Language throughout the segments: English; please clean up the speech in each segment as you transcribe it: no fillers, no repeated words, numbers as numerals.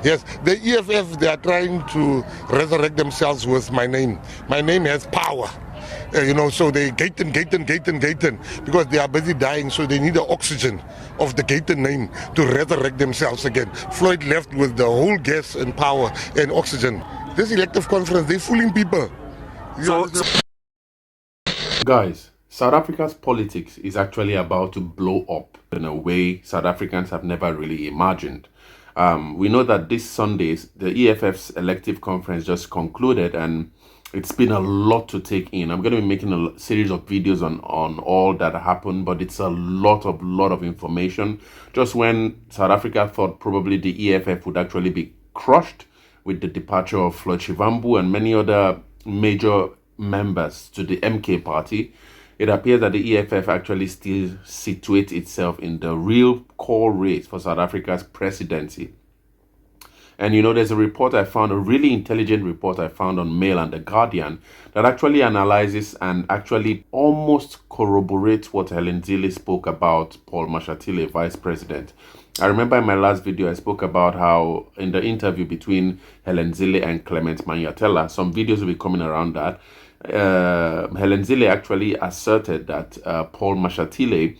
Yes, the EFF, they are trying to resurrect themselves with my name. My name has power. So they gaten because they are busy dying, so they need the oxygen of the gaten name to resurrect themselves again. Floyd left with the whole gas and power and oxygen. This elective conference, they're fooling people. Guys, South Africa's politics is actually about to blow up in a way South Africans have never really imagined. We know that this Sunday, the EFF's elective conference just concluded, and it's been a lot to take in. I'm going to be making a series of videos on all that happened, but it's a lot of information. Just when South Africa thought probably the EFF would actually be crushed with the departure of Floyd Shivambu and many other major members to the MK party, it appears that the EFF actually still situates itself in the real core race for South Africa's presidency. And there's a report I found, a really intelligent report I found on Mail and The Guardian, that actually analyzes and actually almost corroborates what Helen Zille spoke about Paul Mashatile, vice president. I remember in my last video, I spoke about how in the interview between Helen Zille and Clement Manyatela, some videos will be coming around that. Helen Zille actually asserted that Paul Mashatile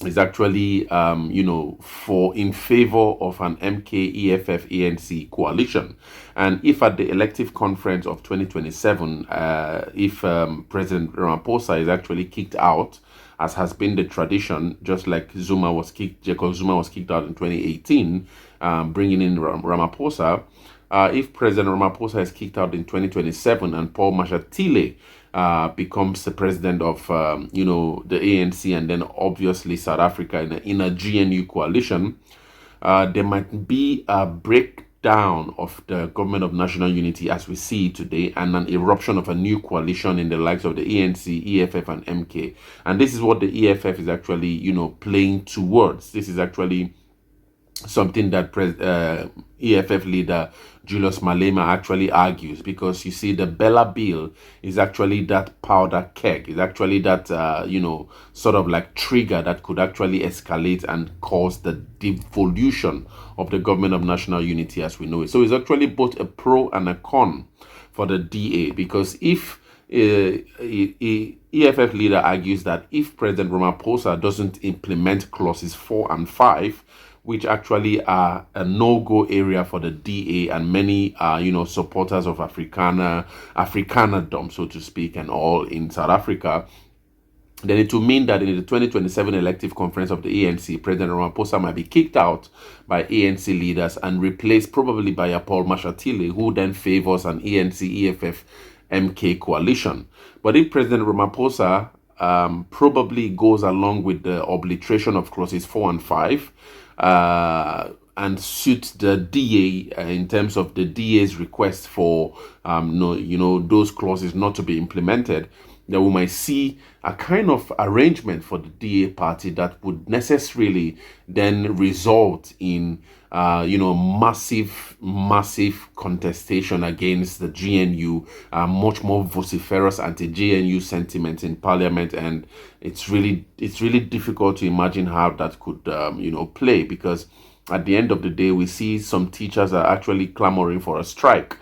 is actually, in favor of an MK, EFF, ANC coalition. And if at the elective conference of 2027, if President Ramaphosa is actually kicked out, as has been the tradition, just like Jacob Zuma was kicked out in 2018, bringing in Ramaphosa. If President Ramaphosa is kicked out in 2027 and Paul Mashatile becomes the president of, the ANC and then obviously South Africa in a GNU coalition, there might be a breakdown of the government of national unity as we see it today, and an eruption of a new coalition in the likes of the ANC, EFF, and MK. And this is what the EFF is actually, playing towards. This is actually something that EFF leader Julius Malema actually argues, because you see the Bella Bill is actually that powder keg, is actually that sort of like trigger that could actually escalate and cause the devolution of the government of national unity as we know it. So it's actually both a pro and a con for the DA, because if EFF leader argues that if President Ramaphosa doesn't implement clauses 4 and 5, which actually are a no-go area for the DA and many, supporters of Afrikanerdom, so to speak, and all in South Africa, then it will mean that in the 2027 elective conference of the ANC, President Ramaphosa might be kicked out by ANC leaders and replaced probably by a Paul Mashatile, who then favors an ANC, EFF, MK coalition. But if President Ramaphosa probably goes along with the obliteration of clauses 4 and 5, and suit the DA in terms of the DA's request for those clauses not to be implemented, that we might see a kind of arrangement for the DA party that would necessarily then result in massive contestation against the GNU, much more vociferous anti-GNU sentiments in parliament, and it's really difficult to imagine how that could play, because at the end of the day we see some teachers are actually clamoring for a strike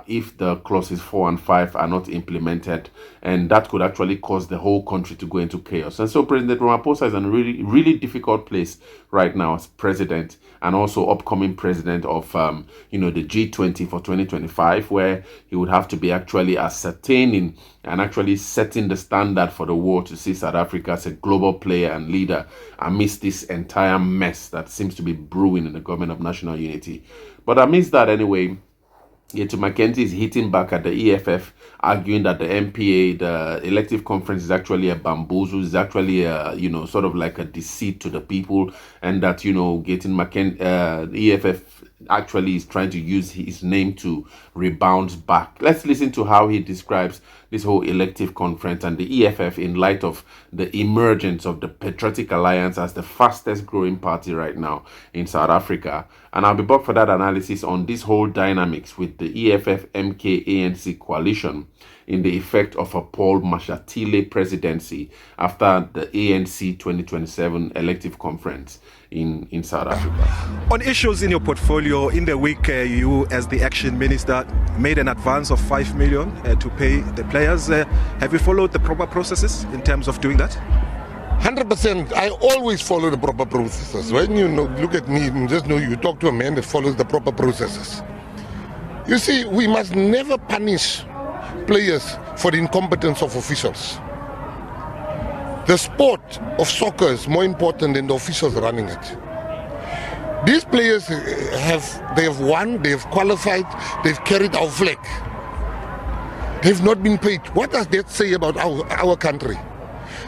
if the clauses 4 and 5 are not implemented, and that could actually cause the whole country to go into chaos. And so President Ramaphosa is in a really difficult place right now as president, and also upcoming president of the G20 for 2025, where he would have to be actually ascertaining and actually setting the standard for the world to see South Africa as a global player and leader amidst this entire mess that seems to be brewing in the government of national unity. But amidst that anyway, McKenzie is hitting back at the EFF, arguing that the MPA, the elective conference, is actually a bamboozle, is actually a, sort of like a deceit to the people, and that, the EFF actually is trying to use his name to rebound back. Let's listen to how he describes this whole elective conference and the EFF in light of the emergence of the Patriotic Alliance as the fastest growing party right now in South Africa. And I'll be back for that analysis on this whole dynamics with the EFF MK ANC coalition in the effect of a Paul Mashatile presidency after the ANC 2027 elective conference in South Africa. On issues in your portfolio, in the week, you as the Action Minister made an advance of 5 million to pay the players. Have you followed the proper processes in terms of doing that? 100%. I always follow the proper processes. When you look at me, just know you talk to a man that follows the proper processes. You see, we must never punish players for the incompetence of officials. The sport of soccer is more important than the officials running it. These players have won, they have qualified, they've carried our flag. They've not been paid. What does that say about our country?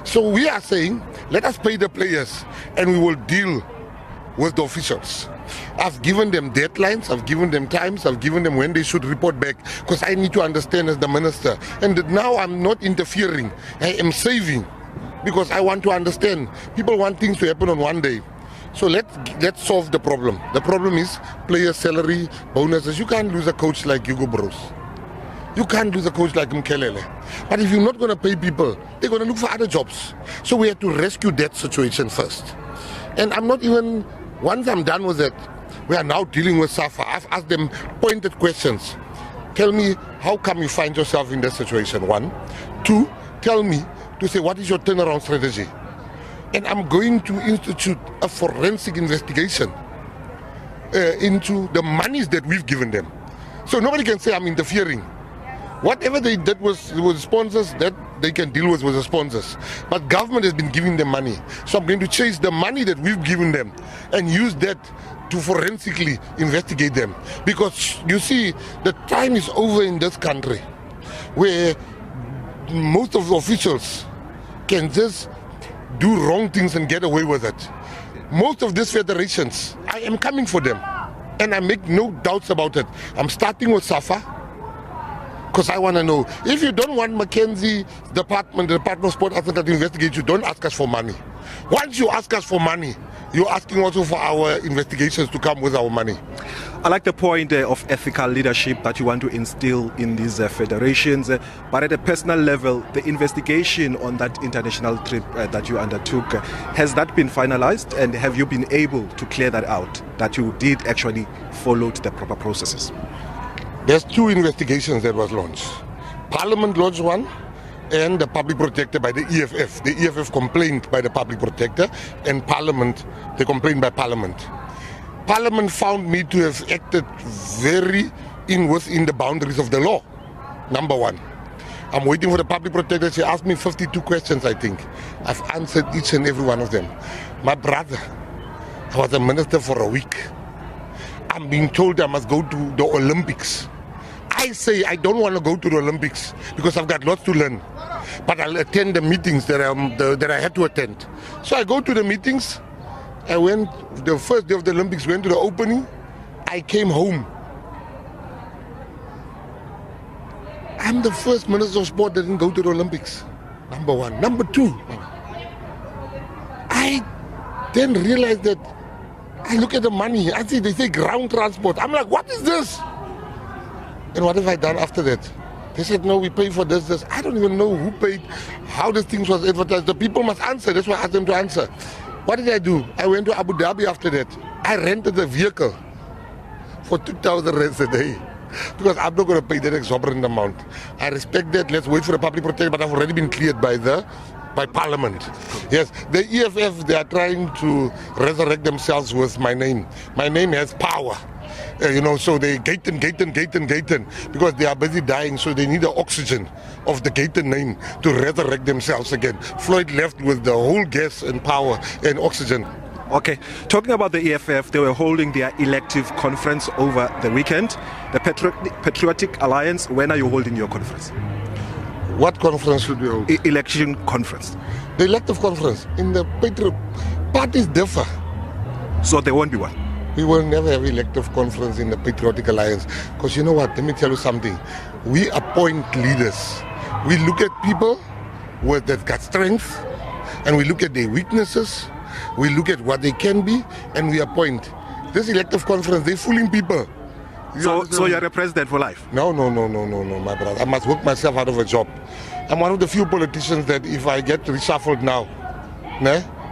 So we are saying, let us pay the players and we will deal with the officials. I've given them deadlines, I've given them times, I've given them when they should report back, because I need to understand as the minister. And now I'm not interfering, I am saving, because I want to understand. People want things to happen on one day. So let's solve the problem. The problem is player salary, bonuses. You can't lose a coach like Hugo Bros. You can't lose a coach like Mkelele. But if you're not going to pay people, they're going to look for other jobs. So we have to rescue that situation first. And I'm not even, once I'm done with it, we are now dealing with SAFA. I've asked them pointed questions. Tell me, how come you find yourself in that situation? 1. 2, tell me to say, what is your turnaround strategy? And I'm going to institute a forensic investigation into the monies that we've given them. So nobody can say I'm interfering. Whatever they did was sponsors, that they can deal with the sponsors. But government has been giving them money. So I'm going to chase the money that we've given them and use that to forensically investigate them. Because you see, the time is over in this country where most of the officials can just do wrong things and get away with it. Most of these federations, I am coming for them. And I make no doubts about it. I'm starting with SAFA, because I want to know. If you don't want McKenzie department, the Department of Sport Africa to investigate you, don't ask us for money. Once you ask us for money, you're asking also for our investigations to come with our money. I like the point of ethical leadership that you want to instill in these federations, but at a personal level, the investigation on that international trip that you undertook, has that been finalized, and have you been able to clear that out, that you did actually follow the proper processes? There's 2 investigations that was launched. Parliament launched one, and the public protector by the EFF. The EFF complained by the public protector, and Parliament, they complained by Parliament. Parliament found me to have acted very within the boundaries of the law, number 1. I'm waiting for the public protector. She asked me 52 questions, I think. I've answered each and every one of them. My brother, I was a minister for a week. I'm being told I must go to the Olympics. I say I don't want to go to the Olympics because I've got lots to learn. But I'll attend the meetings that I had to attend. So I go to the meetings. I went, the first day of the Olympics, went to the opening. I came home. I'm the first Minister of Sport that didn't go to the Olympics. Number 1. Number 2, I then realized that I look at the money. I see they say ground transport. I'm like, what is this? And what have I done after that? They said, no, we pay for this. I don't even know who paid, how this thing was advertised. The people must answer. That's why I asked them to answer. What did I do? I went to Abu Dhabi after that. I rented a vehicle for 2,000 rands a day because I'm not going to pay that exorbitant amount. I respect that. Let's wait for the public protection, but I've already been cleared by Parliament. Yes, the EFF, they are trying to resurrect themselves with my name. My name has power. So they Gaten, because they are busy dying, so they need the oxygen of the Gaten name to resurrect themselves again. Floyd left with the whole gas and power and oxygen. Okay, talking about the EFF, they were holding their elective conference over the weekend. The Patriotic Alliance, when are you holding your conference? What conference should we hold? Election conference. The elective conference. In the parties differ. So there won't be one? We will never have elective conference in the Patriotic Alliance. Because you know what, let me tell you something. We appoint leaders. We look at people that got strength, and we look at their weaknesses, we look at what they can be, and we appoint. This elective conference, they're fooling people. So you're a president for life? No, my brother. I must work myself out of a job. I'm one of the few politicians that if I get reshuffled now,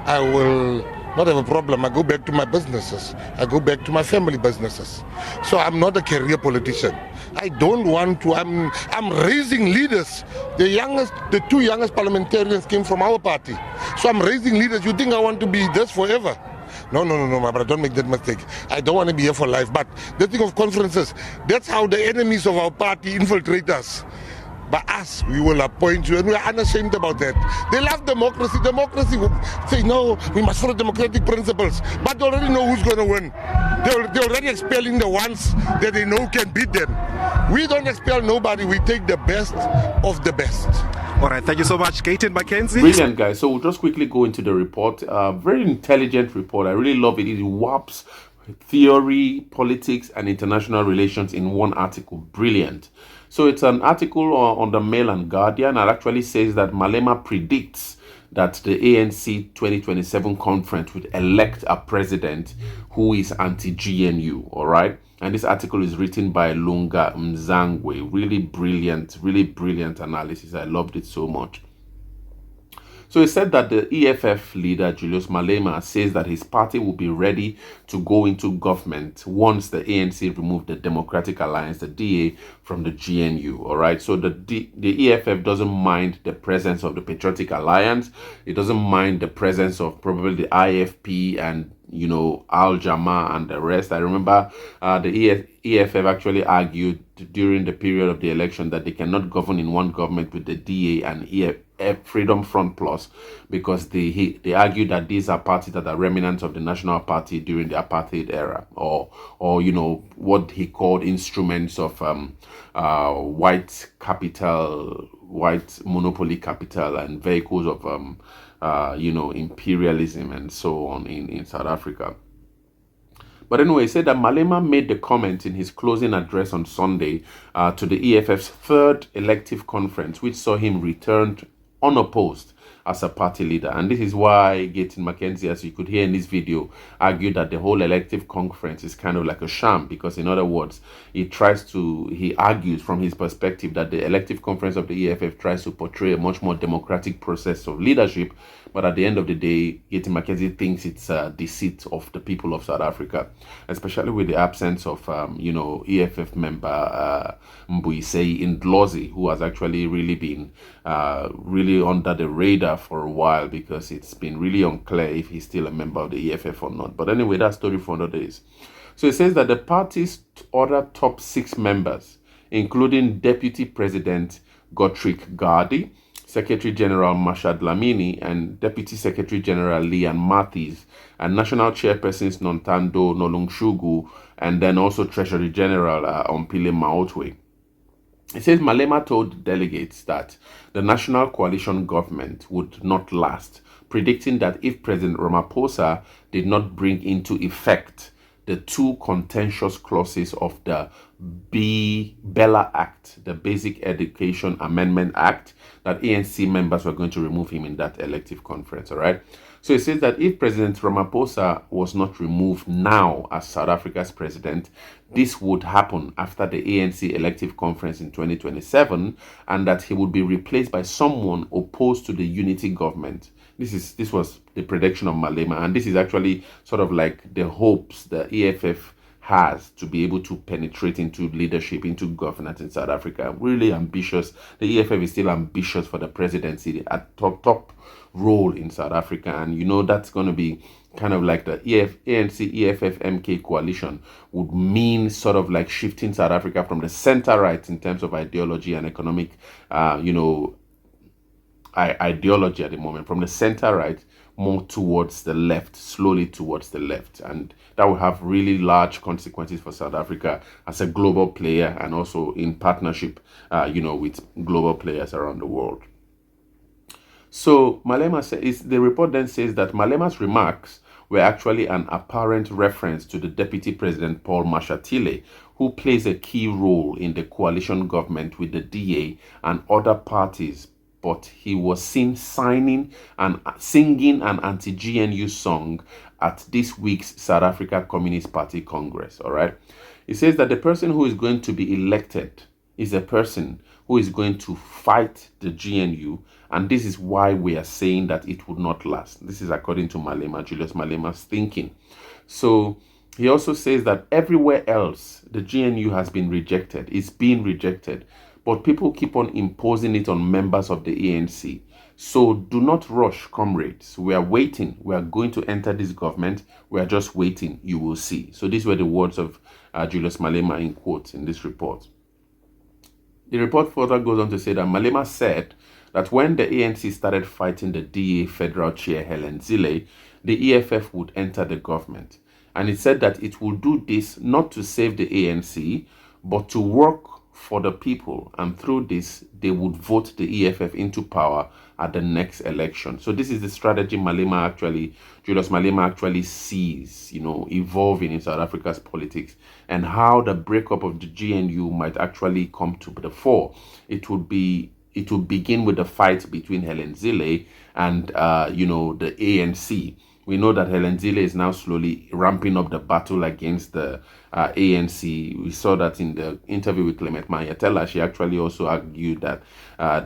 I will not have a problem. I go back to my businesses. I go back to my family businesses. So I'm not a career politician. I don't want to. I'm raising leaders. The two youngest parliamentarians came from our party. So I'm raising leaders. You think I want to be this forever? No, my brother, don't make that mistake. I don't want to be here for life. But the thing of conferences, that's how the enemies of our party infiltrate us. But us, we will appoint you, and we are unashamed about that. They love democracy. Democracy will say, no, we must follow democratic principles. But they already know who's going to win. They're already expelling the ones that they know can beat them. We don't expel nobody. We take the best of the best. All right, thank you so much, Gaten McKenzie. Brilliant, guys. So we'll just quickly go into the report. Very intelligent report. I really love it. It warps theory, politics, and international relations in one article. Brilliant. So it's an article on the Mail and Guardian. It actually says that Malema predicts that the ANC 2027 conference would elect a president who is anti-GNU, all right? And this article is written by Lunga Mzangwe. Really brilliant analysis. I loved it so much. So he said that the EFF leader, Julius Malema, says that his party will be ready to go into government once the ANC remove the Democratic Alliance, the DA, from the GNU, all right? So the EFF doesn't mind the presence of the Patriotic Alliance. It doesn't mind the presence of probably the IFP and, you know, Al Jama and the rest. I remember the EFF actually argued during the period of the election that they cannot govern in one government with the DA and EFF Freedom Front Plus, because they argued that these are parties that are remnants of the National Party during the apartheid era, or you know, what he called instruments of white capital, white monopoly capital, and vehicles of you know, imperialism and so on in South Africa. But anyway, he said that Malema made the comment in his closing address on Sunday to the EFF's third elective conference, which saw him returned unopposed as a party leader. And this is why Gaten McKenzie, as you could hear in this video, argued that the whole elective conference is kind of like a sham, because in other words, he argues from his perspective that the elective conference of the EFF tries to portray a much more democratic process of leadership, but at the end of the day, Gaten McKenzie thinks it's a deceit of the people of South Africa, especially with the absence of, you know, EFF member Mbuisei Ndlozi, who has actually really been really under the radar for a while, because it's been really unclear if he's still a member of the EFF or not. But anyway, that story for another days. So it says that the party's other top 6 members, including Deputy President Gotrick Gardi, Secretary General Mashad Lamini, and Deputy Secretary General Leanne Matthews, and National Chairpersons Nontando Nolungshugu, and then also Treasury General Ompile Maotwe. It says Malema told delegates that the national coalition government would not last, predicting that if President Ramaphosa did not bring into effect the 2 contentious clauses of the Bella Act, the Basic Education Amendment Act, that ANC members were going to remove him in that elective conference, all right? So it says that if President Ramaphosa was not removed now as South Africa's president, this would happen after the ANC elective conference in 2027, and that he would be replaced by someone opposed to the unity government. This was the prediction of Malema, and this is actually sort of like the hopes the EFF has to be able to penetrate into leadership, into governance in South Africa. Really ambitious. The EFF is still ambitious for the presidency at top role in South Africa, and you know that's going to be kind of like the ANC EFF MK coalition would mean sort of like shifting South Africa from the center right in terms of ideology and economic you know, ideology at the moment, from the center right more towards the left, slowly towards the left, and that will have really large consequences for South Africa as a global player, and also in partnership you know, with global players around the world. So Malema says, the report then says that Malema's remarks were actually an apparent reference to the Deputy President Paul Mashatile, who plays a key role in the coalition government with the DA and other parties, but he was seen singing an anti-GNU song at this week's South Africa Communist Party Congress, all right? It says that the person who is going to be elected is a person who is going to fight the GNU, and this is why we are saying that it would not last. This is according to Malema, Julius Malema's thinking. So he also says that everywhere else the GNU has been rejected, it's being rejected, but people keep on imposing it on members of the ANC. So do not rush, comrades. We are waiting. We are going to enter this government. We are just waiting. You will see. So these were the words of Julius Malema in quotes in this report. The report further goes on to say that Malema said that when the ANC started fighting the DA federal chair Helen Zille, the EFF would enter the government. And it said that it will do this not to save the ANC, but to work for the people, and through this they would vote the EFF into power at the next election. So this is the strategy Julius Malema actually sees, evolving in South Africa's politics, and how the breakup of the GNU might actually come to the fore. It will begin with the fight between Helen Zille and the ANC. We know that Helen Zille is now slowly ramping up the battle against the ANC. We saw that in the interview with Clement Mayatella. She actually also argued that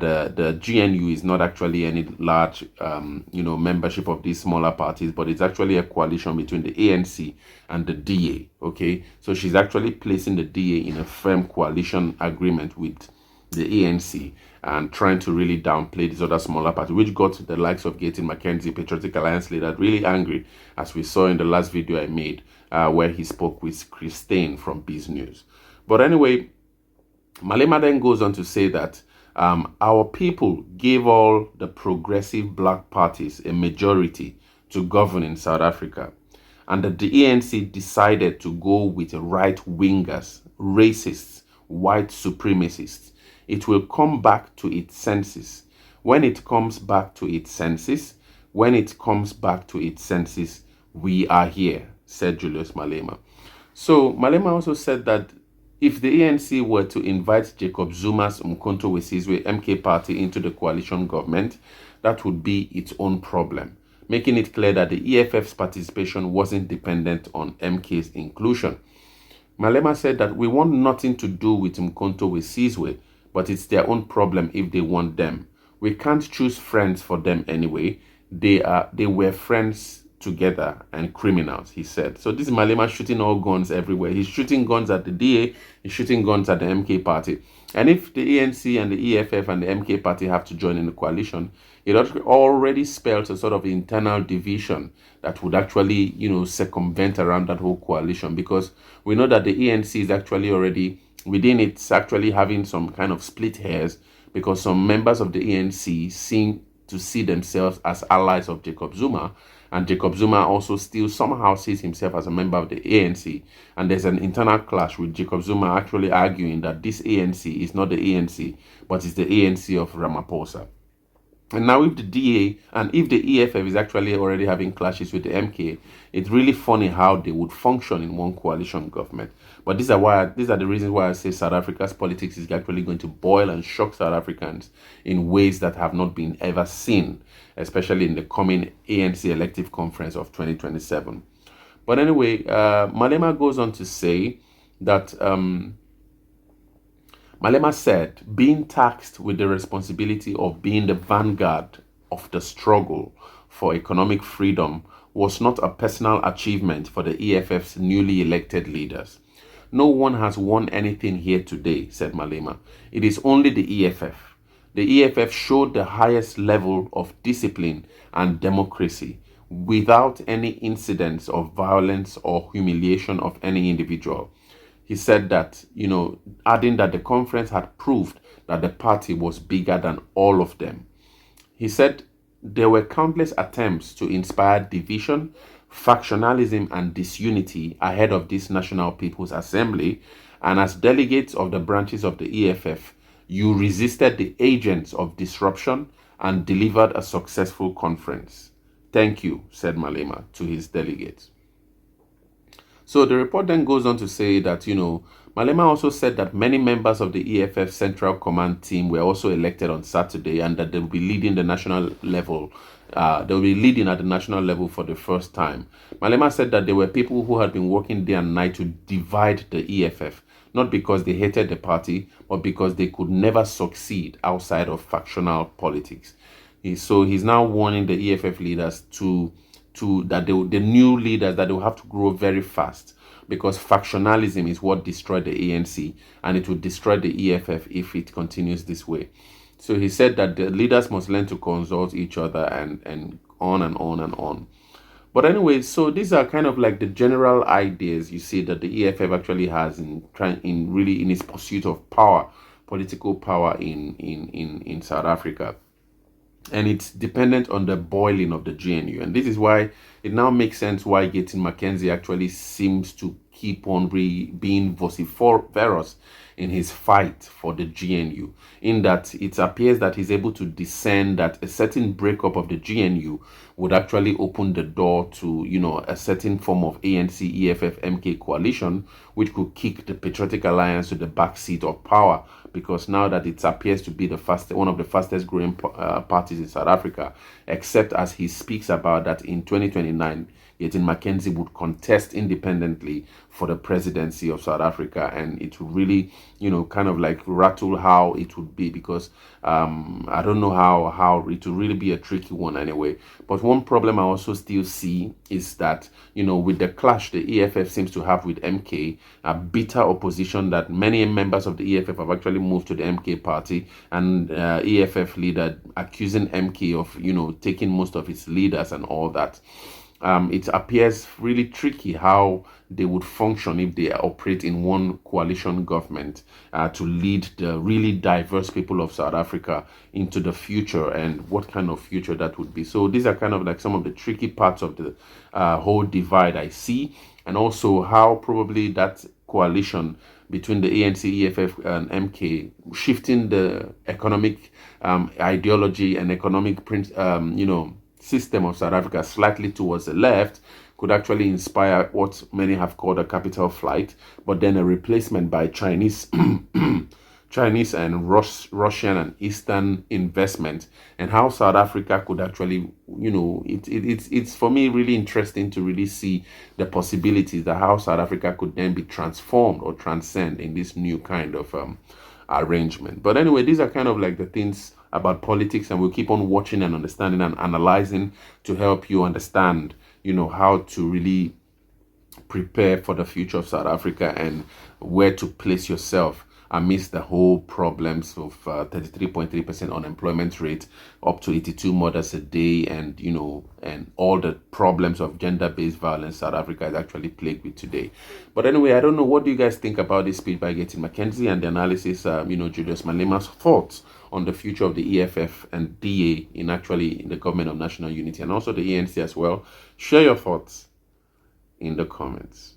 the GNU is not actually any large, membership of these smaller parties, but it's actually a coalition between the ANC and the DA. Okay, so she's actually placing the DA in a firm coalition agreement with the ANC and trying to really downplay these other smaller parties, which got the likes of getting McKenzie, Patriotic Alliance leader, really angry, as we saw in the last video I made where he spoke with Christine from Biz News. But anyway, Malema then goes on to say that our people gave all the progressive black parties a majority to govern in South Africa, and that the ANC decided to go with right-wingers, racists, white supremacists. It will come back to its senses. When it comes back to its senses, we are here, said Julius Malema. So Malema also said that if the ANC were to invite Jacob Zuma's Umkhonto we Sizwe MK party into the coalition government, that would be its own problem, making it clear that the EFF's participation wasn't dependent on MK's inclusion. Malema said that we want nothing to do with Umkhonto we Sizwe, but it's their own problem if they want them. We can't choose friends for them anyway. They were friends together and criminals, he said. So this is Malema shooting all guns everywhere. He's shooting guns at the DA, he's shooting guns at the MK party. And if the ANC and the EFF and the MK party have to join in the coalition, it already spells a sort of internal division that would actually, circumvent around that whole coalition, because we know that the ANC is actually already within, it's actually having some kind of split hairs, because some members of the ANC seem to see themselves as allies of Jacob Zuma, and Jacob Zuma also still somehow sees himself as a member of the ANC, and there's an internal clash with Jacob Zuma actually arguing that this ANC is not the ANC, but it's the ANC of Ramaphosa. And now if the DA and if the EFF is actually already having clashes with the MK, it's really funny how they would function in one coalition government. But these are the reasons why I say South Africa's politics is actually going to boil and shock South Africans in ways that have not been ever seen, especially in the coming ANC elective conference of 2027. But anyway, Malema goes on to say that Malema said being tasked with the responsibility of being the vanguard of the struggle for economic freedom was not a personal achievement for the EFF's newly elected leaders. No one has won anything here today, said Malema. It is only the EFF. The EFF showed the highest level of discipline and democracy without any incidents of violence or humiliation of any individual. He said that, adding that the conference had proved that the party was bigger than all of them. He said there were countless attempts to inspire division, factionalism, and disunity ahead of this National People's Assembly, and as delegates of the branches of the EFF, you resisted the agents of disruption and delivered a successful conference. Thank you, said Malema to his delegates. So the report then goes on to say that, Malema also said that many members of the EFF Central Command team were also elected on Saturday, and that they will be leading the national level they'll be leading at the national level for the first time. Malema said that there were people who had been working day and night to divide the EFF, not because they hated the party, but because they could never succeed outside of factional politics. So he's now warning the EFF leaders the new leaders, that they will have to grow very fast, because factionalism is what destroyed the ANC, and it will destroy the EFF if it continues this way. So he said that the leaders must learn to consult each other, and on and on and on. But anyway, so these are kind of like the general ideas you see that the EFF actually has in its pursuit of power, political power in South Africa. And it's dependent on the boiling of the GNU. And this is why it now makes sense why McKenzie actually seems to keep on being vociferous in his fight for the GNU, in that it appears that he's able to discern that a certain breakup of the GNU would actually open the door to, a certain form of ANC, EFF, MK coalition, which could kick the Patriotic Alliance to the back seat of power, because now that it appears to be one of the fastest growing parties in South Africa, except as he speaks about that in 2029, McKenzie would contest independently for the presidency of South Africa, and it would really, kind of like rattle how it would be, because I don't know how it would really be a tricky one anyway. But one problem I also still see is that, with the clash the EFF seems to have with MK, a bitter opposition that many members of the EFF have actually moved to the MK party, and EFF leader accusing MK of, taking most of its leaders and all that. It appears really tricky how they would function if they operate in one coalition government to lead the really diverse people of South Africa into the future, and what kind of future that would be. So these are kind of like some of the tricky parts of the whole divide I see, and also how probably that coalition between the ANC, EFF, and MK, shifting the economic ideology and economic system of South Africa slightly towards the left, could actually inspire what many have called a capital flight, but then a replacement by Chinese and Russian and Eastern investment, and how South Africa could actually, it's for me really interesting to really see the possibilities that how South Africa could then be transformed or transcend in this new kind of arrangement. But anyway, these are kind of like the things about politics, and we'll keep on watching and understanding and analyzing to help you understand, how to really prepare for the future of South Africa and where to place yourself amidst the whole problems of 33.3% unemployment rate, up to 82 murders a day, and and all the problems of gender-based violence South Africa is actually plagued with today. But anyway, I don't know, what do you guys think about this speech by McKenzie and the analysis, Julius Malema's thoughts on the future of the EFF and DA in the government of national unity, and also the ANC as well? Share your thoughts in the comments.